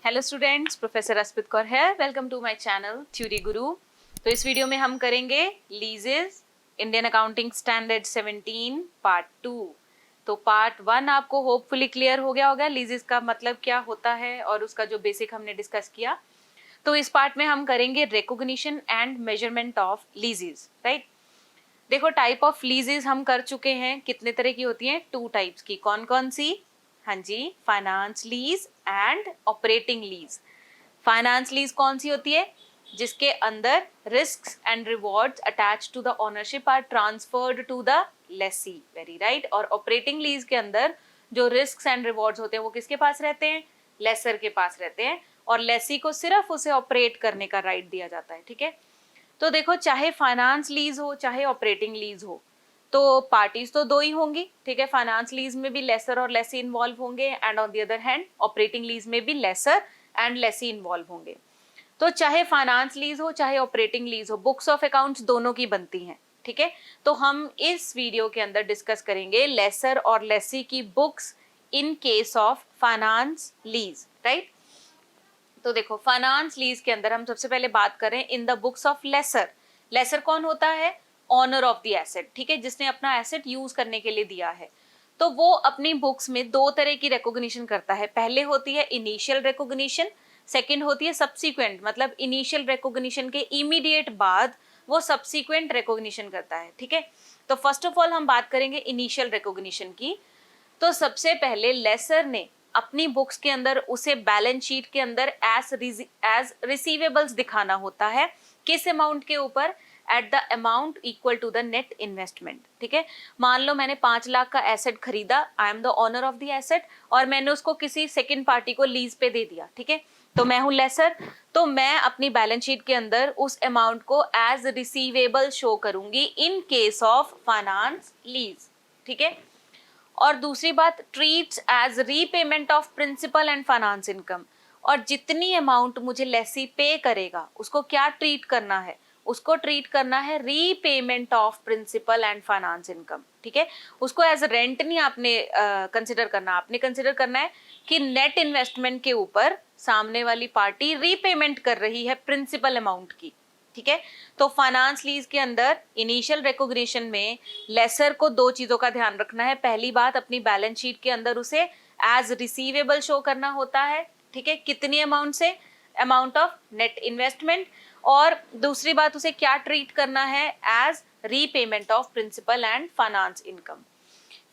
Hello students, professor Asmit Kaur है। Welcome to my channel theory Guru. तो इस वीडियो में हम करेंगे leases Indian accounting standard 17 part 2। तो पार्ट 1 आपको होपफुली क्लियर हो गया होगा, लीजेस का मतलब क्या होता है और उसका जो बेसिक हमने डिस्कस किया। तो इस पार्ट में हम करेंगे recognition and measurement of लीजेस, right. देखो, टाइप ऑफ लीजेस हम कर चुके हैं, कितने तरह की होती हैं, 2 टाइप्स की। कौन कौन सी? हाँ जी, finance lease and operating lease. Finance lease कौन सी होती है? जिसके अंदर risks and rewards attach to the ownership are transferred to the lessee, very right. और ऑपरेटिंग लीज के अंदर जो रिस्क्स एंड रिवॉर्ड्स होते हैं वो किसके पास रहते हैं? लेसर के पास रहते हैं, और लेसी को सिर्फ उसे ऑपरेट करने का राइट दिया जाता है, ठीक है। तो देखो, चाहे फाइनेंस लीज हो चाहे ऑपरेटिंग लीज हो, तो पार्टीज तो दो ही होंगी, ठीक है। फाइनेंस लीज में भी लेसर और लेसी इन्वॉल्व होंगे, and on the other hand operating lease में भी लेसर एंड लेसी इन्वॉल्व होंगे। तो चाहे फाइनेंस लीज हो चाहे ऑपरेटिंग लीज हो, बुक्स ऑफ अकाउंट्स दोनों की बनती हैं, ठीक है। तो हम इस वीडियो के अंदर डिस्कस करेंगे लेसर और लेसी की books in case of finance lease, right. तो देखो, फाइनेंस लीज के अंदर हम सबसे पहले बात करें in the books of lessor. Lessor कौन होता है? ऑनर ऑफ द एसेट, ठीक है, जिसने अपना एसेट यूज करने के लिए दिया है। तो वो अपनी बुक्स में दो तरह की रिकॉग्निशन करता है। पहले होती है इनिशियल रिकॉग्निशन, सेकंड होती है सब्सिक्वेंट, मतलब इनिशियल रिकॉग्निशन के इमीडिएट बाद वो सब्सिक्वेंट रिकॉग्निशन करता है, ठीक है। तो फर्स्ट ऑफ ऑल हम बात करेंगे इनिशियल रिकॉग्निशन की। तो सबसे पहले लेसर ने अपनी बुक्स के अंदर उसे बैलेंस शीट के अंदर एज रिसीवेबल्स दिखाना होता है। किस अमाउंट के ऊपर? At the amount equal to the net investment, ठीक है। मान लो मैंने 5 लाख का एसेट खरीदा, I am the owner of the asset, और मैंने उसको किसी सेकंड पार्टी को लीज पे दे दिया, ठीक है। तो मैं हूं लेसर, तो मैं अपनी बैलेंस शीट के अंदर उस अमाउंट को एज रिसीवेबल शो करूंगी in case of finance lease, ठीक है। और दूसरी बात, treats as repayment of principal and finance income. और जितनी अमाउंट मुझे लेसी पे करेगा उसको क्या ट्रीट करना है? उसको ट्रीट करना है repayment of principal and finance income, ठीक है। उसको एज रेंट नहीं आपने कंसिडर करना, आपने कंसिडर करना है कि नेट इन्वेस्टमेंट के ऊपर सामने वाली पार्टी रीपेमेंट कर रही है प्रिंसिपल अमाउंट की, ठीक है। तो फाइनेंस लीज के अंदर इनिशियल रिकॉग्निशन में लेसर को दो चीजों का ध्यान रखना है। पहली बात, अपनी बैलेंस शीट के अंदर उसे एज रिसीवेबल शो करना होता है, ठीक है। कितनी अमाउंट से? Amount of net investment. और दूसरी बात, उसे क्या ट्रीट करना है? As repayment of principal and finance income.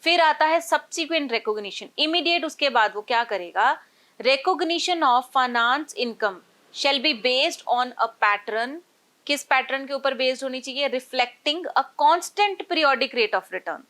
फिर आता है सब्सिक्वेंट रिकॉग्निशन। इमीडिएट उसके बाद वो क्या करेगा? Recognition of finance income shall be based on a pattern. किस पैटर्न के ऊपर बेस्ड होनी चाहिए? Reflecting a constant periodic rate of return.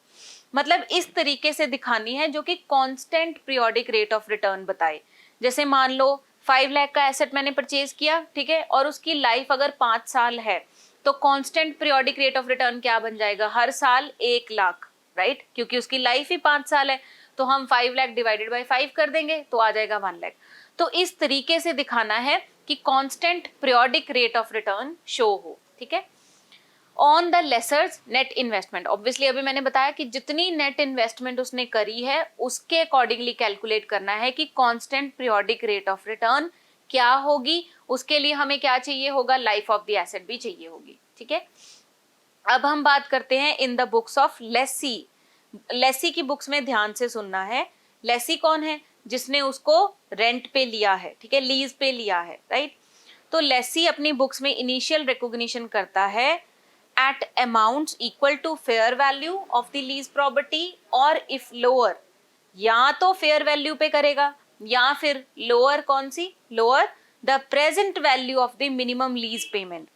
मतलब इस तरीके से दिखानी है जो कि constant periodic rate of return बताए। जैसे मान लो 5 लाख का एसेट मैंने परचेज किया, ठीक है, और उसकी लाइफ अगर 5 साल है, तो constant periodic rate of return क्या बन जाएगा? हर साल 1 लाख, राइट, क्योंकि उसकी लाइफ ही 5 साल है। तो हम 5 लाख डिवाइडेड बाय 5 कर देंगे तो आ जाएगा 1 लाख। तो इस तरीके से दिखाना है कि constant periodic rate of return show हो, ठीक है। On the lessors net investment, obviously अभी मैंने बताया कि जितनी नेट इन्वेस्टमेंट उसने करी है उसके अकॉर्डिंगली कैलकुलेट करना है कि constant periodic rate of return क्या होगी। उसके लिए हमें क्या चाहिए होगा? लाइफ ऑफ द एसेट भी चाहिए होगी, ठीक है। अब हम बात करते हैं in the books of lessee. Lessee की बुक्स में ध्यान से सुनना है। लेसी कौन है? जिसने उसको रेंट पे लिया है, ठीक है, लीज पे लिया है, राइट। तो लेसी अपनी बुक्स में इनिशियल रिकॉग्निशन करता है at amounts equal to fair value of the lease property, और इफ लोअर, या तो फेयर वैल्यू पे करेगा या फिर लोअर, कौन सी? Lower the present value of the minimum lease payment.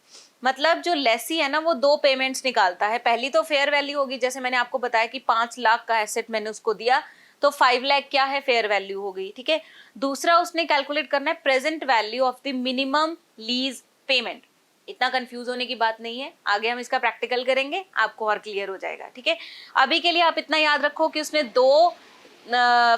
मतलब जो लेसी है ना, वो दो पेमेंट्स निकालता है। पहली तो फेयर वैल्यू होगी, जैसे मैंने आपको बताया कि 5 लाख का एसेट मैंने उसको दिया, तो 5 लाख क्या है? फेयर वैल्यू हो गई, ठीक है। दूसरा उसने कैलकुलेट करना है present value of the minimum lease payment. इतना कंफ्यूज होने की बात नहीं है, आगे हम इसका प्रैक्टिकल करेंगे, आपको और क्लियर हो जाएगा, ठीक है। अभी के लिए आप इतना याद रखो कि उसने दो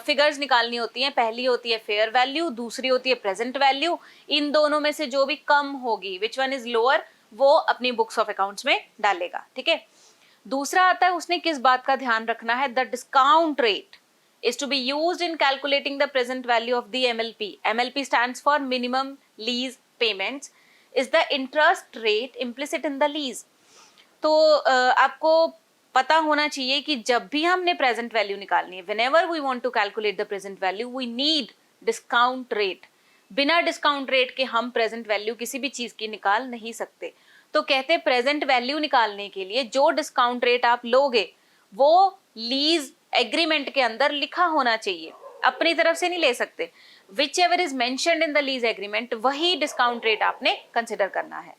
फिगर्स निकालनी होती हैं। पहली होती है फेयर वैल्यू, दूसरी होती है प्रेजेंट वैल्यू। इन दोनों में से जो भी कम होगी, विच वन इज लोअर, वो अपनी बुक्स ऑफ अकाउंट्स में डालेगा, ठीक है। दूसरा आता है उसने किस बात का ध्यान रखना है? The discount rate is to be used in calculating the present value of the MLP. MLP stands for minimum lease payments. Is the interest rate implicit in the lease. तो आपको पता होना चाहिए कि जब भी हमने प्रेजेंट वैल्यू निकालनी है, whenever we want to calculate the present value, we need discount rate. बिना डिस्काउंट रेट के हम प्रेजेंट वैल्यू किसी भी चीज की निकाल नहीं सकते. तो कहते हैं प्रेजेंट वैल्यू निकालने के लिए जो डिस्काउंट रेट आप लोगे वो लीज एग्रीमेंट के अंदर लिखा होना चाहिए, अपनी तरफ से नहीं ले सकते. Whichever is mentioned in the lease agreement वही डिस्काउंट रेट आपने कंसिडर करना है.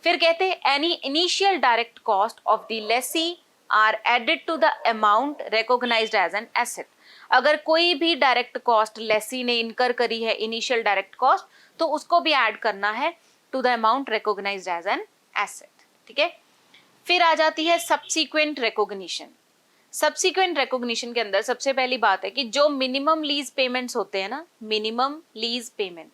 फिर कहते हैं any initial direct cost of the lessee are added to the amount recognised as an asset. अगर कोई भी डायरेक्ट कॉस्ट लेसी ने इनकर करी है, इनिशियल डायरेक्ट कॉस्ट, तो उसको भी ऐड करना है to the amount recognised as an asset. ठीक है. फिर आ जाती है सब्सिक्वेंट रिकॉग्निशन. सब्सिक्वेंट रिकॉग्निशन के अंदर सबसे पहली बात है कि जो मिनिमम लीज पेमेंट्स होते हैं ना, मिनिमम लीज पेमेंट,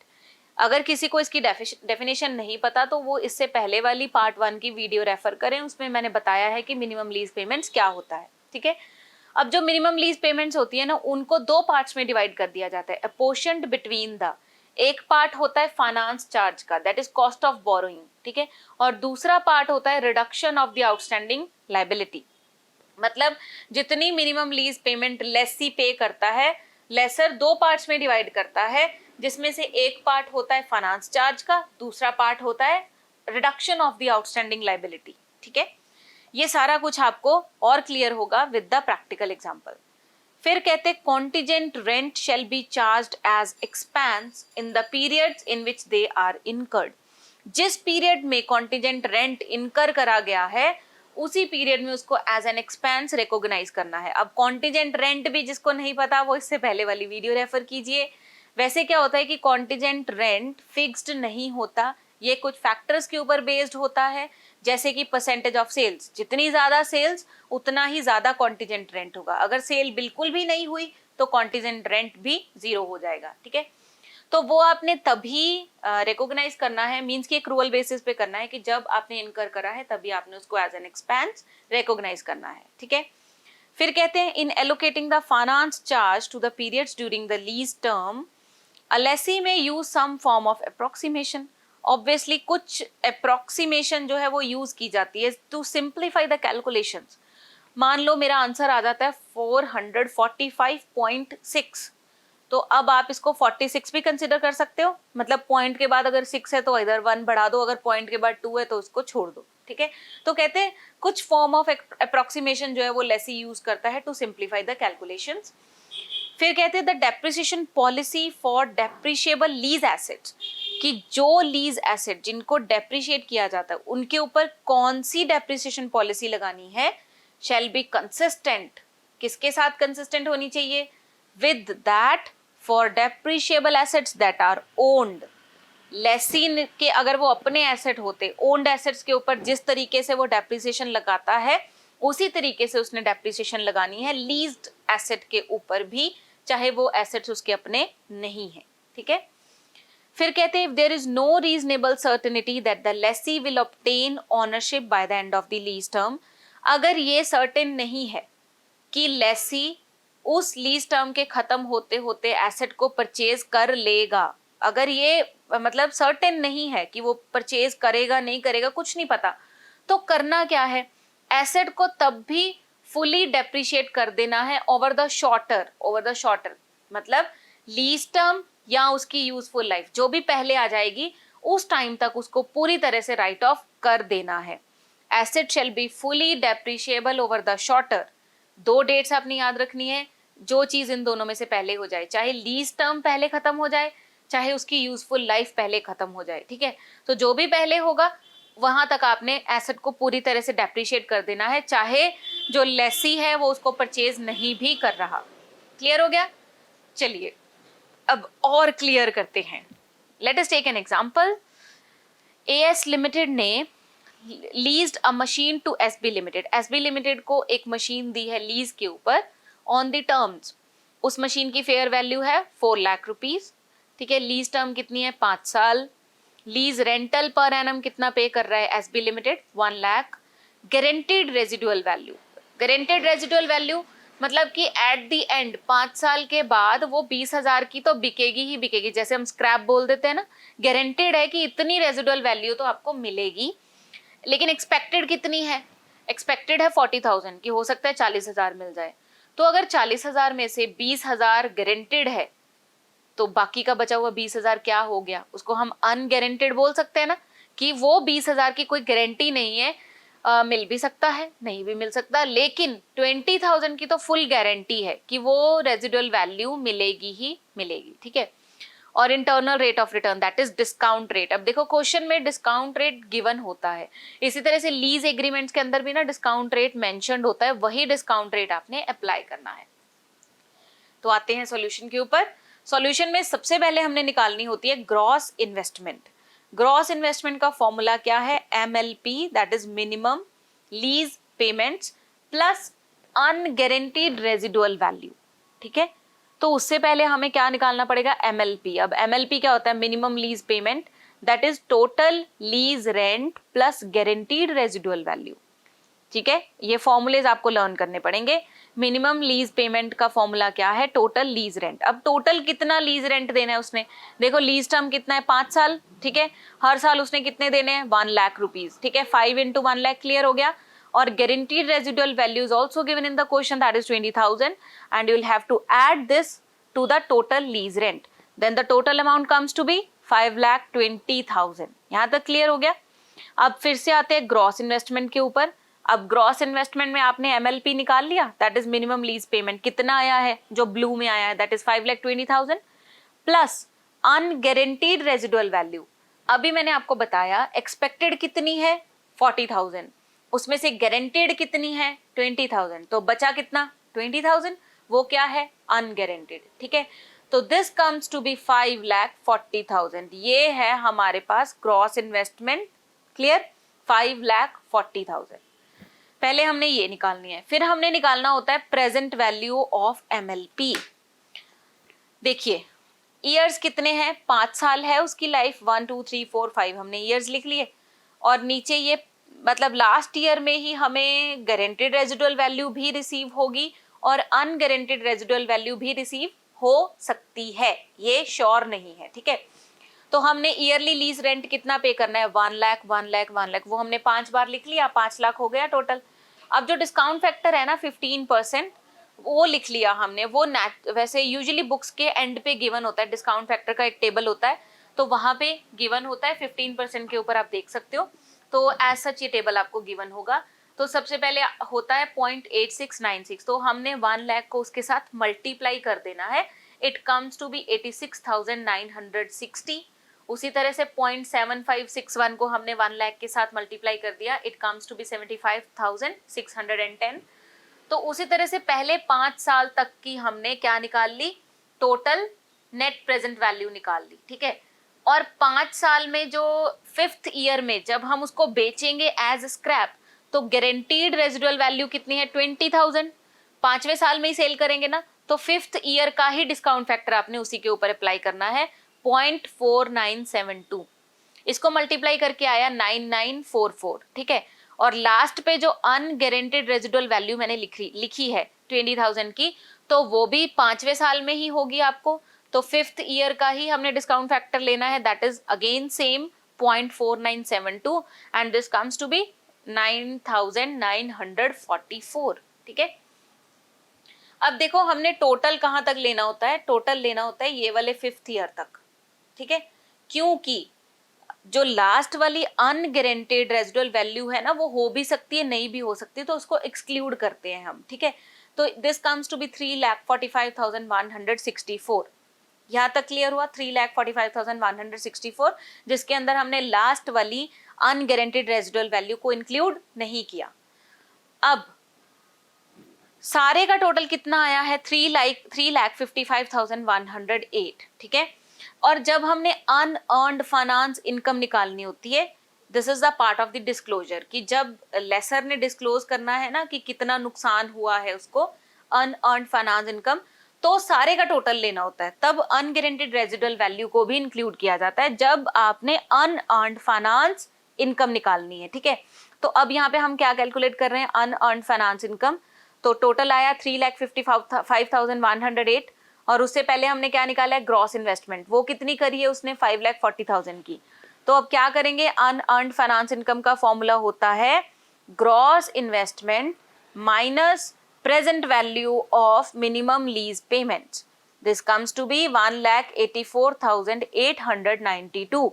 अगर किसी को इसकी डेफिनेशन नहीं पता तो वो इससे पहले वाली पार्ट 1 की वीडियो रेफर करें, उसमें मैंने बताया है कि मिनिमम लीज पेमेंट्स क्या होता है. ठीक है. अब जो मिनिमम लीज पेमेंट्स होती है ना, उनको 2 पार्ट्स में डिवाइड कर दिया जाता है. अपोर्शन्ड बिटवीन द, एक पार्ट होता है फाइनेंस चार्ज का, that is cost of borrowing. ठीक है. और दूसरा पार्ट होता है reduction of the outstanding liability. मतलब जितनी मिनिमम लीज पेमेंट लेसी पे करता है, लेसर 2 पार्ट्स में डिवाइड करता है, जिसमें से एक पार्ट होता है फाइनेंस चार्ज का, दूसरा पार्ट होता है reduction of the outstanding liability. ठीक है. ये सारा कुछ आपको और क्लियर होगा विद द प्रैक्टिकल एग्जांपल. फिर कहते हैं contingent rent shall be charged as expense in the periods in which they are incurred. जिस पीरियड में कॉन्टिजेंट रेंट इनकर करा गया है उसी पीरियड में उसको एज एन एक्सपेंस रिकॉग्नाइज करना है. अब कॉन्टिजेंट रेंट भी जिसको नहीं पता वो इससे पहले वाली वीडियो रेफर कीजिए. वैसे क्या होता है कि कॉन्टिजेंट रेंट फिक्स्ड नहीं होता, ये कुछ फैक्टर्स के ऊपर बेस्ड होता है, जैसे कि परसेंटेज ऑफ सेल्स. जितनी ज्यादा सेल्स उतना ही ज्यादा कॉन्टिजेंट रेंट होगा. अगर सेल बिल्कुल भी नहीं हुई तो कॉन्टिजेंट रेंट भी 0 हो जाएगा. ठीक है. तो वो आपने तभी रिकॉग्नाइज करना है, मींस कि एक्रूअल बेसिस पे करना है कि जब आपने इनकर करा है तभी आपने उसको एज एन एक्सपेंस रिकॉग्नाइज करना है. ठीक है. फिर कहते हैं in allocating the finance charge to the periods during the lease term a lessee may use some form of approximation. Obviously कुछ अप्रोक्सीमेशन जो है वो यूज की जाती है टू सिंप्लीफाई द कैलकुलेशंस. मान लो मेरा आंसर आ जाता है 445.6, तो अब आप इसको 46 भी कंसिडर कर सकते हो. मतलब पॉइंट के बाद अगर 6 है तो इधर 1 बढ़ा दो, अगर पॉइंट के बाद 2 है तो उसको छोड़ दो. ठीक है. तो कहते हैं कुछ फॉर्म ऑफ अप्रोक्सीमेशन जो है वो लेसी यूज करता है टू सिंप्लीफाई द कैलकुलेशंस. फिर कहते हैं the depreciation policy for depreciable lease assets, कि जो लीज एसेट जिनको डेप्रिशिएट किया जाता है उनके ऊपर कौन सी डेप्रिसिएशन पॉलिसी लगानी है, शैल बी कंसिस्टेंट. किसके साथ कंसिस्टेंट होनी चाहिए? With that for depreciable assets that are owned. Lessee के अगर वो अपने एसेट होते, ओन्ड एसेट्स के ऊपर जिस तरीके से वो डेप्रिसिएशन लगाता है उसी तरीके से उसने डेप्रिसिएशन लगानी है लीज्ड एसेट के ऊपर भी, चाहे वो एसेट्स उसके अपने नहीं है. ठीक है. फिर कहते हैं if there is no reasonable certainty that the lessee will obtain ownership by the end of the lease term. अगर ये सर्टेन नहीं है कि लेसी उस लीज टर्म के खत्म होते होते एसेट को परचेज कर लेगा, अगर ये मतलब सर्टेन नहीं है कि वो परचेज करेगा नहीं करेगा, कुछ नहीं पता, तो करना क्या है, एसेट को तब भी फुली डेप्रिशिएट कर देना है ओवर द शॉर्टर. मतलब लीज टर्म या उसकी यूजफुल लाइफ जो भी पहले आ जाएगी उस टाइम तक उसको पूरी तरह से राइट ऑफ कर देना है. Asset shall be fully depreciable over the shorter. 2 dates आपने याद रखनी है, जो चीज इन दोनों में से पहले हो जाए, चाहे लीज टर्म पहले खत्म हो जाए चाहे उसकी यूजफुल लाइफ पहले खत्म हो जाए. ठीक है. तो जो भी पहले होगा वहां तक आपने एसेट को पूरी तरह से डेप्रिशिएट कर देना है, चाहे जो लेसी है वो उसको परचेज नहीं भी कर रहा. क्लियर हो गया? चलिए अब और क्लियर करते हैं. Let us take an example. AS limited ने leased a machine to SB limited. SB limited को एक मशीन दी है लीज के ऊपर ऑन द टर्म्स. उस मशीन की फेयर वैल्यू है 4 लाख रुपीज. ठीक है. लीज टर्म कितनी है? 5 साल. लीज रेंटल पर एनम कितना पे कर रहा है SB limited? 1 lakh. Guaranteed residual value. Guaranteed residual value मतलब कि एट द एंड 5 साल के बाद वो 20,000 की तो बिकेगी ही बिकेगी, जैसे हम स्क्रैप बोल देते हैं ना, गारंटेड है कि इतनी रेजिडुअल वैल्यू तो आपको मिलेगी। लेकिन एक्सपेक्टेड कितनी है? एक्सपेक्टेड है 40,000 की, हो सकता है 40,000 मिल जाए। तो अगर 40,000 में से 20,000 गारंटेड है तो बाकी का बचा हुआ 20,000 क्या हो गया? उसको हम अनगारंटेड बोल सकते हैं ना, कि वो 20,000 की कोई गारंटी नहीं है, मिल भी सकता है नहीं भी मिल सकता, लेकिन 20,000 की तो फुल गारंटी है कि वो रेजिडुअल वैल्यू मिलेगी ही मिलेगी। ठीक है। और internal rate of return that is discount rate. अब देखो क्वेश्चन में डिस्काउंट रेट गिवन होता है, इसी तरह से लीज एग्रीमेंट्स के अंदर भी ना डिस्काउंट रेट मेंशन्ड होता है, वही डिस्काउंट रेट आपने अप्लाई करना है। तो आते हैं सॉल्यूशन के ऊपर। सॉल्यूशन में सबसे पहले हमने निकालनी होती है ग्रॉस इन्वेस्टमेंट। ग्रॉस इन्वेस्टमेंट का फॉर्मूला क्या है? MLP that is minimum lease payments plus unguaranteed residual value. ठीक है। तो उससे पहले हमें क्या निकालना पड़ेगा? MLP। अब MLP क्या होता है? Minimum lease payment that is total lease rent plus guaranteed residual value. ठीक है। ये फॉर्मूलेज आपको लर्न करने पड़ेंगे। मिनिमम लीज पेमेंट का फॉर्मूला क्या है? Total lease rent. अब टोटल कितना लीज रेंट देना है उसने? देखो लीज टर्म कितना है? 5 साल। ठीक है। हर साल उसने कितने देने हैं? 1 लाख रुपीज। ठीक है। 5 into 1 लाख क्लियर हो गया। और guaranteed residual value is also given in the question, that is 20,000, and you will have to add this to the total lease rent, then the total amount comes to be 5,20,000। यहाँ तक clear हो गया। अब फिर से आते हैं gross investment के ऊपर। अब ग्रॉस इन्वेस्टमेंट में आपने MLP निकाल लिया, that is minimum lease payment. कितना आया है? जो ब्लू में आया है that is 5,20,000 plus unguaranteed residual value. अभी मैंने आपको बताया एक्सपेक्टेड कितनी है? 40,000, उसमें से गारंटेड कितनी है? 20,000, तो बचा कितना? 20,000, वो क्या है? अनगारंटेड। ठीक है। तो दिस कम्स टू बी 5,40,000। ये है हमारे पास ग्रॉस इन्वेस्टमेंट। क्लियर? 5,40,000। पहले हमने ये निकालनी है, फिर हमने निकालना होता है प्रेजेंट वैल्यू ऑफ MLP। देखिए ईयर्स कितने हैं? 5 साल है उसकी लाइफ, 1 2 3 4 5 हमने ईयर्स लिख लिए। और नीचे ये मतलब लास्ट ईयर में ही हमें गारंटेड रेजिडुअल वैल्यू भी रिसीव होगी और अनगारंटेड रेजिडुअल वैल्यू भी रिसीव हो सकती है, ये श्योर नहीं है। ठीक है। तो हमने ईयरली लीज रेंट कितना पे करना है? 1 लाख 1 लाख 1 लाख, वो हमने 5 बार लिख लिया, 5 लाख हो गया टोटल। अब जो डिस्काउंट फैक्टर है ना 15%, वो लिख लिया हमने। वो वैसे यूजुअली बुक्स के एंड पे गिवन होता है, डिस्काउंट फैक्टर का एक टेबल होता है, तो वहां पे गिवन होता है 15% के ऊपर, आप देख सकते हो। तो एज सच ये टेबल आपको गिवन होगा। तो सबसे पहले होता है 0.8696, तो हमने 1 लाख को उसके साथ मल्टीप्लाई कर देना है, इट कम्स टू बी 86,960। उसी तरह से 0.7561 को हमने 1 लाख के साथ मल्टीप्लाई कर दिया, इट कम्स टू बी 75,610। तो उसी तरह से पहले 5 साल तक की हमने क्या निकाल ली? टोटल नेट प्रेजेंट वैल्यू निकाल ली। ठीक है। और 5 साल में जो 5th ईयर में जब हम उसको बेचेंगे एज स्क्रैप, तो गारंटीड रेजिडुअल वैल्यू कितनी है? 20,000। 5वें साल में ही सेल करेंगे ना, तो 5th ईयर का ही डिस्काउंट फैक्टर आपने उसी के ऊपर अप्लाई करना है, 0.4972। इसको मल्टीप्लाई करके आया 9944। ठीक है। और लास्ट पे जो अनगारंटेड रेजिडुअल वैल्यू मैंने लिखी है 20,000 की, तो वो भी 5वें साल में ही होगी आपको। तो 5th ईयर का ही हमने डिस्काउंट फैक्टर लेना है, that is again same 0.4972, and this comes to be 9,944। ठीक है। अब देखो हमने टोटल कहां तक लेना होता है? टोटल लेना होता है ये वाले 5th ईयर तक। ठीक है। क्योंकि जो लास्ट वाली अनगारंटेड रेजिडुअल वैल्यू है ना, वो हो भी सकती है नहीं भी हो सकती, तो उसको एक्सक्लूड करते हैं हम। ठीक है। तो दिस कम्स टू बी 3,45,164। यहाँ तक क्लियर हुआ? 3,45,164, जिसके अंदर हमने लास्ट वाली अनगारंटेड रेजिडुअल वैल्यू को इंक्लूड नहीं किया। अब सारे का टोटल कितना आया है? 3,55,108। ठीक है। और जब हमने अनअर्न्ड फाइनेंस इनकम निकालनी होती है, this is the part of the disclosure, कि जब लेसर ने डिस्क्लोज करना है ना कि कितना नुकसान हुआ है उसको, अनअर्न्ड फाइनेंस इनकम, तो सारे का टोटल लेना होता है। तब अनगारंटेड रेजिडुअल वैल्यू को भी इंक्लूड किया जाता है जब आपने अनअर्न्ड फाइनेंस इनकम निकालनी है। ठीक है। तो अब यहाँ पे हम क्या कैलकुलेट कर रहे हैं? Unearned finance income. तो टोटल आया 3,55,108 और उससे पहले हमने क्या निकाला है ग्रॉस इन्वेस्टमेंट, वो कितनी करी है उसने 5,40,000 की। तो अब क्या करेंगे, अनअर्न्ड फाइनेंस इनकम का फॉर्मूला होता है gross investment minus present value of minimum lease payments, this comes to be 1,84,892।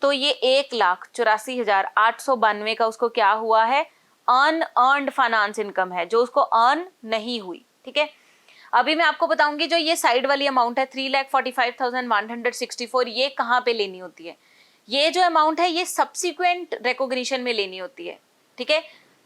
तो ये 1,84,892 का उसको क्या हुआ है, अनअर्न्ड फाइनेंस इनकम है, जो उसको अर्न नहीं हुई। ठीक है, अभी मैं आपको बताऊंगी जो ये साइड वाली अमाउंट है 3,45,164, ये कहाँ पे लेनी होती है। ये जो अमाउंट है ये सब्सिक्वेंट रिकॉग्निशन में लेनी होती है। ठीक है,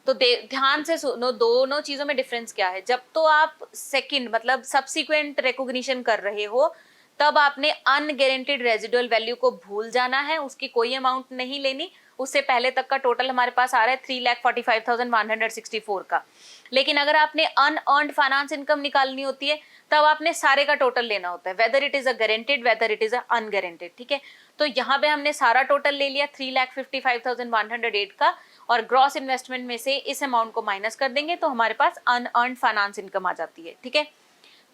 तो ध्यान से सुनो, दोनों चीजों में डिफरेंस क्या है। जब तो आप सेकंड मतलब सब्सिक्वेंट रिकॉग्निशन कर रहे हो तब आपने अनगारंटीड रेजिडुअल वैल्यू को भूल जाना है, उसकी कोई अमाउंट नहीं लेनी। उससे पहले तक का टोटल हमारे पास आ रहा है 3,45,164 का। लेकिन अगर आपने अनअर्न्ड फाइनेंस इनकम निकालनी होती है तब आपने सारे का टोटल लेना होता है, whether it is a guaranteed whether it is a unguaranteed. ठीक है, तो यहाँ पे हमने सारा टोटल ले लिया 3,55,108 का, और ग्रॉस इन्वेस्टमेंट में से इस अमाउंट को माइनस कर देंगे तो हमारे पास अनअर्न्ड फाइनेंस इनकम आ जाती है। ठीक है,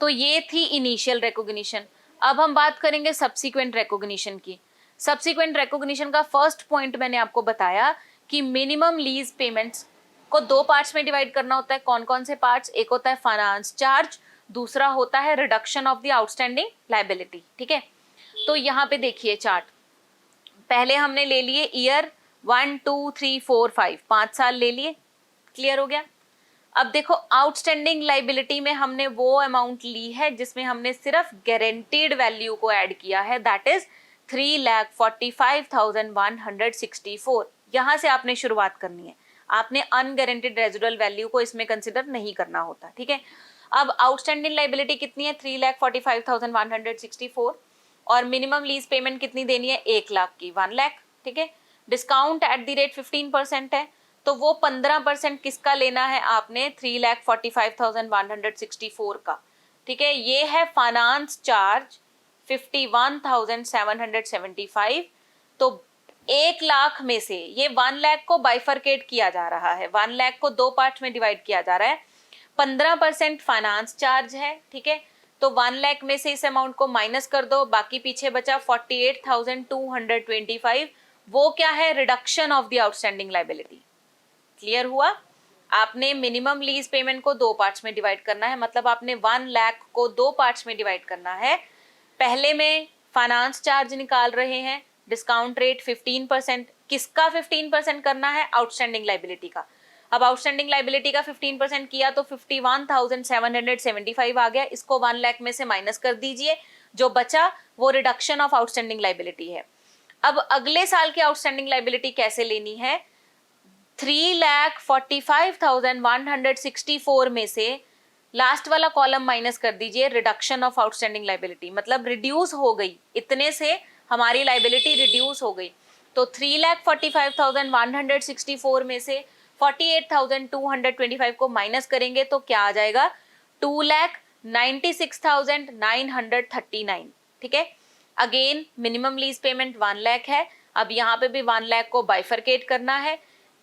तो ये थी इनिशियल रिकॉग्निशन। अब हम बात करेंगे सब्सिक्वेंट रिकॉग्निशन की। सब्सिक्वेंट रिकॉग्निशन का फर्स्ट पॉइंट मैंने आपको बताया कि मिनिमम लीज पेमेंट्स को दो पार्ट्स में डिवाइड करना होता है। कौन कौन से पार्ट्स, एक होता है फाइनेंस चार्ज, दूसरा होता है reduction of the outstanding liability. ठीक है, तो यहाँ पे देखिए चार्ट, पहले हमने ले लिए ईयर 1 2 3 4 5, 5 साल ले लिए, क्लियर हो गया। अब देखो आउटस्टैंडिंग लाइबिलिटी में हमने वो अमाउंट ली है जिसमें हमने सिर्फ गारंटीड वैल्यू को ऐड किया है, दैट इज 3,45,164। यहां से आपने शुरुआत करनी है, आपने अनगारंटीड रेजिडुअल वैल्यू को इसमें कंसिडर नहीं करना होता। ठीक है, अब आउटस्टैंडिंग लाइबिलिटी कितनी है 3,45,164 और मिनिमम लीज पेमेंट कितनी देनी है 1 लाख की, 1 लाख। ठीक है, डिस्काउंट एट द रेट 15% है, तो वो 15% किसका लेना है आपने 3,45,164 का। ठीक है, ये है फाइनेंस चार्ज 51,775। तो 1 लाख में से ये 1 लाख को बाइफरकेट किया जा रहा है, 1 लाख को दो पार्ट में डिवाइड किया जा रहा है। 15% फाइनेंस चार्ज है। ठीक है, तो 1 लाख में से इस अमाउंट को माइनस कर दो, बाकी पीछे बचा 48,225, वो क्या है reduction of the outstanding liability. Clear हुआ, आपने मिनिमम लीज पेमेंट को दो पार्ट्स में डिवाइड करना है, मतलब आपने 1 लाख को दो पार्ट्स में डिवाइड करना है। पहले में फाइनेंस चार्ज निकाल रहे हैं, डिस्काउंट रेट 15%, किसका 15% करना है आउटस्टैंडिंग लायबिलिटी का। अब आउटस्टैंडिंग लायबिलिटी का 15% किया तो 51,775 आ गया, इसको 1 लाख में से माइनस कर दीजिए, जो बचा वो रिडक्शन ऑफ आउटस्टैंडिंग लायबिलिटी है। अब अगले साल की आउटस्टैंडिंग लायबिलिटी कैसे लेनी है, 3,45,164 में से लास्ट वाला कॉलम माइनस कर दीजिए, रिडक्शन ऑफ आउटस्टैंडिंग लायबिलिटी, मतलब रिड्यूस हो गई, इतने से हमारी लायबिलिटी रिड्यूस हो गई। तो 3,45,164 में से 48,225 को माइनस करेंगे तो क्या आ जाएगा 2,96,939। ठीक है, again minimum lease payment 1 lakh है, अब यहाँ पे भी 1 लाख को बाइफरकेट करना है।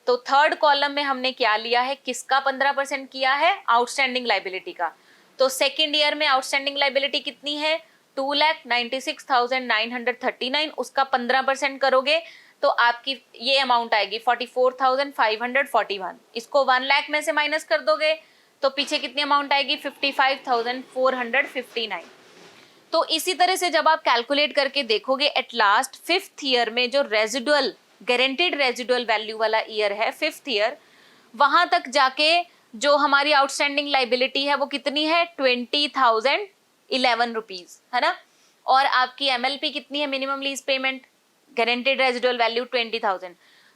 तो थर्ड कॉलम में हमने क्या लिया है, किसका 15% किया है आउटस्टैंडिंग लायबिलिटी का। तो सेकेंड ईयर में आउटस्टैंडिंग लायबिलिटी कितनी है 2,96,939, उसका 15% करोगे तो आपकी ये अमाउंट आएगी 44,541। इसको 1 लाख में से माइनस कर दोगे तो पीछे कितनी अमाउंट आएगी 55,459। तो इसी तरह से जब आप कैलकुलेट करके देखोगे एट लास्ट 5th ईयर में जो रेजिडुअल गारंटीड रेजिडुअल वैल्यू वाला ईयर है 5th ईयर, वहां तक जाके जो हमारी आउटस्टैंडिंग लायबिलिटी है वो कितनी है 20,011 रुपीज है ना, और आपकी एमएलपी कितनी है minimum lease payment guaranteed residual value 20,000।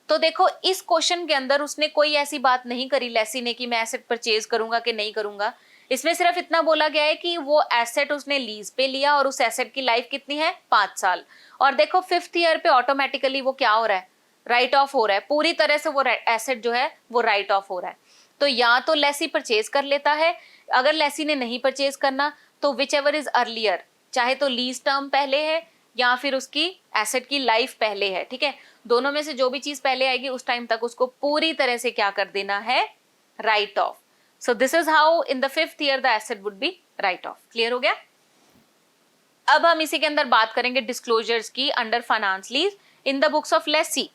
तो देखो इस क्वेश्चन के अंदर उसने कोई ऐसी बात नहीं करी लेसी ने कि मैं एसेट परचेज करूंगा कि नहीं करूंगा, इसमें सिर्फ इतना बोला गया है कि वो एसेट उसने लीज पे लिया और उस एसेट की लाइफ कितनी है 5 साल। और देखो 5th ईयर पे ऑटोमेटिकली वो क्या हो रहा है राइट ऑफ हो रहा है, पूरी तरह से वो एसेट जो है वो राइट ऑफ हो रहा है। तो या तो लेसी परचेज कर लेता है, अगर लेसी ने नहीं परचेज करना तो विच एवर इज अर्लियर, चाहे तो लीज टर्म पहले है या फिर उसकी एसेट की लाइफ पहले है। ठीक है, दोनों में से जो भी चीज पहले आएगी उस टाइम तक उसको पूरी तरह से क्या कर देना है right of. So this is how in the 5th year the asset would be write off. Clear हो गया? अब हम इसी के अंदर बात करेंगे डिस्क्लोजर्स की under finance lease in the books of lessee.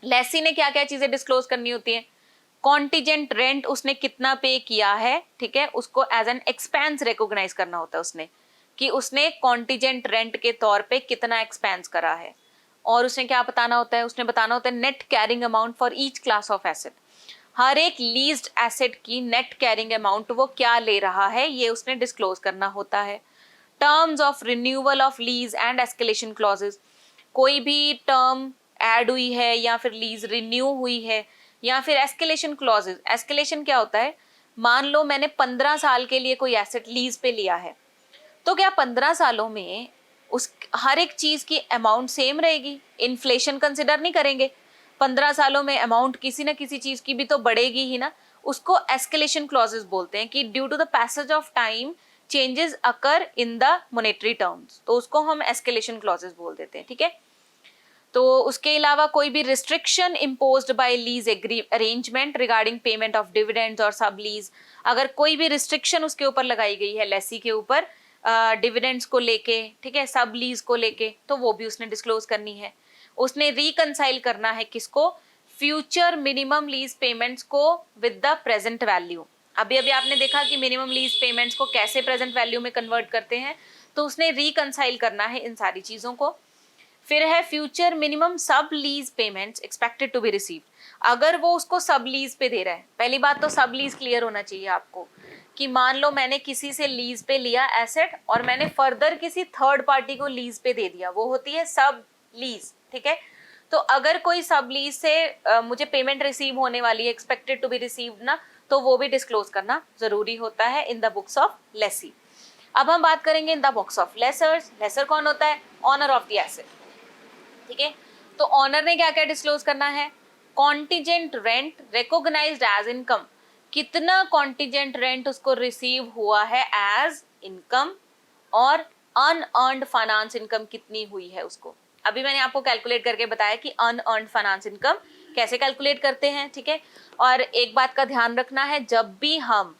Lessee ने क्या क्या चीजें डिस्क्लोज करनी होती है? कॉन्टिजेंट रेंट उसने कितना पे किया है, ठीक है, उसको एज एन एक्सपेंस रिकॉग्नाइज करना होता है उसने, कि उसने कॉन्टिजेंट रेंट के तौर पे कितना एक्सपेंस करा है. और उसने क्या बताना होता है? उसने बताना होता है net carrying amount for each class of asset. हर एक लीज्ड एसेट की नेट कैरिंग अमाउंट वो क्या ले रहा है ये उसने डिस्क्लोज करना होता है. Terms of renewal of lease and escalation clauses, कोई भी टर्म ऐड हुई है या फिर लीज रिन्यू हुई है या फिर एस्केलेशन क्लॉजेस. एस्केलेशन क्या होता है? मान लो मैंने 15 साल के लिए कोई एसेट लीज पे लिया है, तो क्या 15 सालों में उस हर एक चीज की अमाउंट सेम रहेगी? इन्फ्लेशन कंसिडर नहीं करेंगे. 15 सालों में अमाउंट किसी ना किसी चीज की भी तो बढ़ेगी ही ना. उसको एस्केलेशन क्लॉजेस बोलते हैं कि due to the passage of time changes occur in the monetary terms, तो उसको हम एस्केलेशन क्लॉजेस बोल देते हैं. ठीक है. तो उसके अलावा कोई भी restriction imposed by lease arrangement regarding payment of dividends और सब लीज, अगर कोई भी रिस्ट्रिक्शन उसके ऊपर लगाई गई है लेसी के ऊपर डिविडेंड्स को लेके, ठीक है, सब लीज को लेके, तो वो भी उसने डिस्क्लोज करनी है. उसने रिकंसाइल करना है किसको? फ्यूचर मिनिमम लीज पेमेंट्स को विद द प्रेजेंट वैल्यू. अभी अभी आपने देखा कि मिनिमम लीज पेमेंट्स को कैसे प्रेजेंट वैल्यू में कन्वर्ट करते हैं, तो उसने रिकंसाइल करना है इन सारी चीजों को. फिर है future minimum sub lease payments expected to be received. अगर वो उसको सब लीज पे दे रहा है, पहली बात तो सब लीज क्लियर होना चाहिए आपको, कि मान लो मैंने किसी से लीज पे लिया एसेट और मैंने फर्दर किसी थर्ड पार्टी को लीज पे दे दिया, वो होती है सब लीज. ठीक है. तो अगर कोई सब लीज से मुझे पेमेंट रिसीव होने वाली है, एक्सपेक्टेड टू बी रिसीव्ड ना, तो वो भी डिस्क्लोज करना जरूरी होता है in the books of lessee. अब हम बात करेंगे in the books of lessors. Lessor कौन होता है? Owner of the asset. ठीक है. तो ऑनर ने क्या क्या डिस्क्लोज करना है? Contingent rent recognised as income, कितना कॉन्टिजेंट रेंट उसको रिसीव हुआ है एज इनकम, और अनअर्न्ड फाइनेंस इनकम कितनी हुई है उसको. अभी मैंने आपको कैलकुलेट करके बताया कि अनअर्न्ड फाइनेंस इनकम कैसे कैलकुलेट करते हैं. ठीक है. और एक बात का ध्यान रखना है, जब भी हम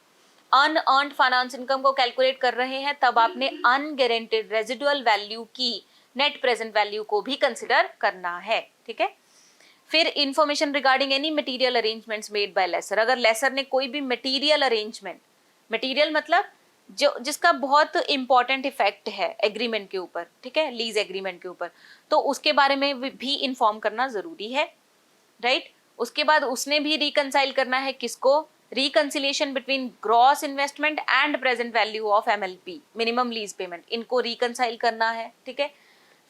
अनअर्न्ड फाइनेंस इनकम को कैलकुलेट कर रहे हैं तब आपने अनगारंटेड रेजिडुअल वैल्यू की नेट प्रेजेंट वैल्यू को भी कंसिडर करना है. ठीक है. फिर information regarding any material arrangements made by lessor. अगर लेसर ने कोई भी मटेरियल अरेंजमेंट, मटेरियल मतलब जो जिसका बहुत इंपॉर्टेंट इफेक्ट है एग्रीमेंट के ऊपर, ठीक है, लीज एग्रीमेंट के ऊपर, तो उसके बारे में भी इंफॉर्म करना जरूरी है. राइट. उसके बाद उसने भी रिकंसाइल करना है किसको? Reconciliation between gross investment and present value of MLP, minimum lease payment, इनको रिकंसाइल करना है. ठीक है.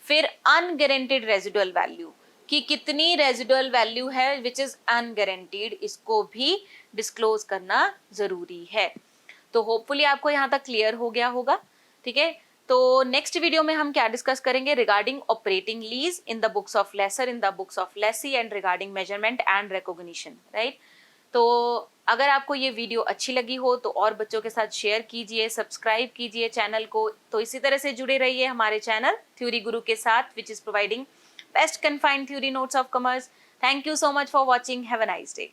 फिर अनगारंटेड रेजिडुअल वैल्यू, कि कितनी रेजिडुअल वैल्यू है विच इज अनगारंटीड, इसको भी डिस्क्लोज करना जरूरी है. तो होपफुली आपको यहाँ तक क्लियर हो गया होगा. ठीक है. तो नेक्स्ट वीडियो में हम क्या डिस्कस करेंगे? Regarding operating lease in the books of lessor, in the books of lessee, and regarding measurement and recognition. Right. तो अगर आपको ये वीडियो अच्छी लगी हो तो और बच्चों के साथ शेयर कीजिए, सब्सक्राइब कीजिए चैनल को. तो इसी तरह से जुड़े रहिए हमारे चैनल थ्योरी गुरु के साथ, which is providing best confined theory notes of commerce. Thank you so much for watching. Have a nice day.